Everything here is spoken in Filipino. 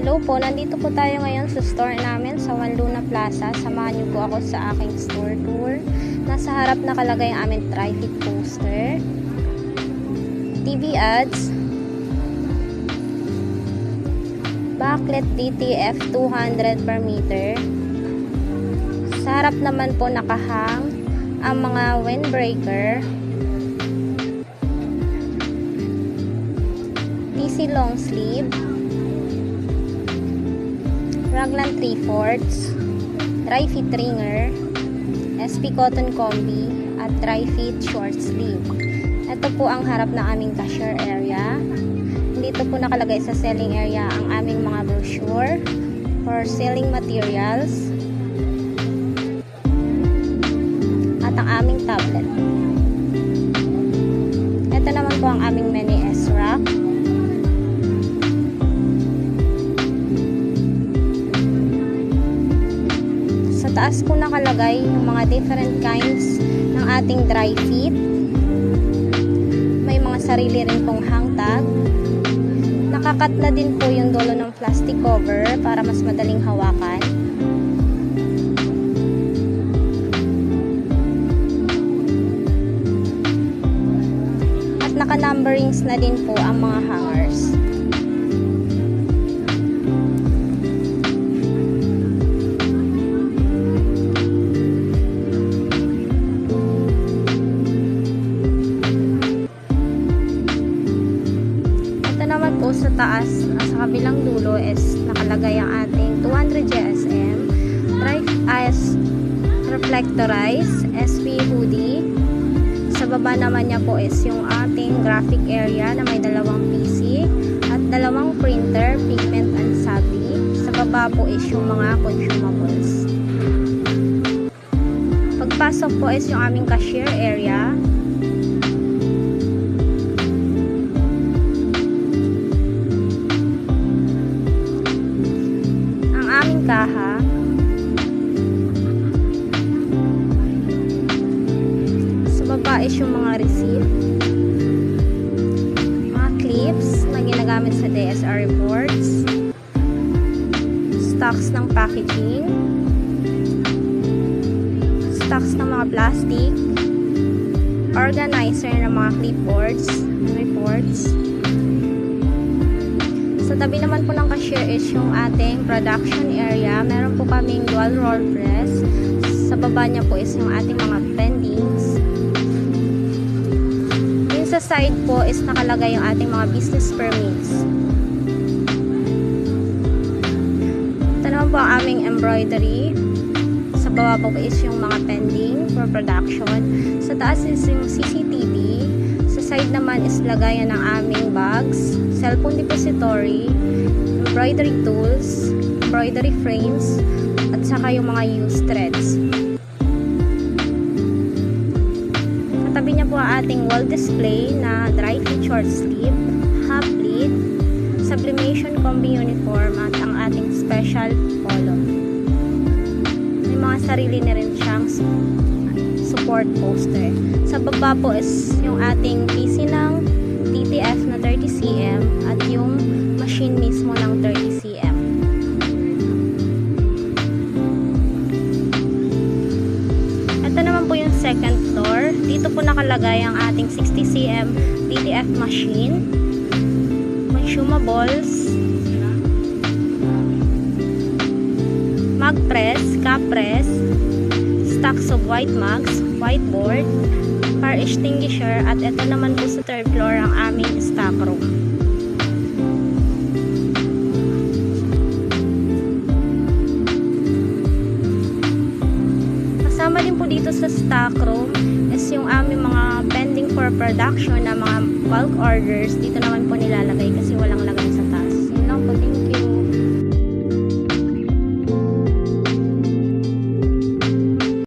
Hello po, nandito po tayo ngayon sa store namin sa Juan Luna Plaza. Samahan niyo po ako sa aking store tour. Nasa harap nakalagay ang aming traffic poster, TV ads, backlit DTF 200 per meter. Sa harap naman po nakahang ang mga windbreaker, PC long sleeve, Raglan 3/4, dry fit ringer, SP cotton combi, at dry fit short sleeve. Ito po ang harap ng aming cashier area. Dito po nakalagay sa selling area ang aming mga brochure for selling materials at ang aming tablet. Ito naman po ang aming mini S-rack. Taas po nakalagay yung mga different kinds ng ating dry fit. May mga sarili rin pong hang tag. Nakakat na din po yung dulo ng plastic cover para mas madaling hawakan. At naka-numberings na din po ang mga hangers. Po sa taas, sa kabilang dulo is nakalagay ang ating 200 GSM Tri-Ice Reflectorized SP hoodie. Sa baba naman niya po is yung ating graphic area na may dalawang PC at dalawang printer, pigment and sabi. Sa baba po is yung mga consumables. Pagpasok po is yung aming cashier area. Kaha. Sa baba is yung mga receipt, mga clips na ginagamit sa DSR reports, stocks ng packaging, stocks ng mga plastic, organizer ng mga clipboards, reports. Sa tabi naman po ng cashier is yung ating production area. Meron po kaming dual roll press. Sa baba niya po is yung ating mga pendings. Yung sa side po is nakalagay yung ating mga business permits. Ito naman po ang aming embroidery. Sa baba po is yung mga pending for production. Sa taas is yung CCTV. Sa side naman is lagayan ng aming bags, cellphone depository, embroidery tools, embroidery frames, at saka yung mga used threads. Katabi niya po ang ating wall display na dry fit short sleeve, half pleat, sublimation combi uniform, at ang ating special polo. May mga sarili na rin siyang support poster. Sa baba po is yung ating PC ng DTF na 30cm at yung machine mismo ng 30cm. Ito naman po yung second floor. Dito po nakalagay ang ating 60cm DTF machine, consumables, mug press, cup press, stacks of white mugs, whiteboard, fire extinguisher, at ito naman po sa third floor ang aming stock room. Kasama din po dito sa stock room is yung aming mga pending for production na mga bulk orders. Dito naman po nilalagay kasi walang lagay sa taas. Yun lang po, thank you.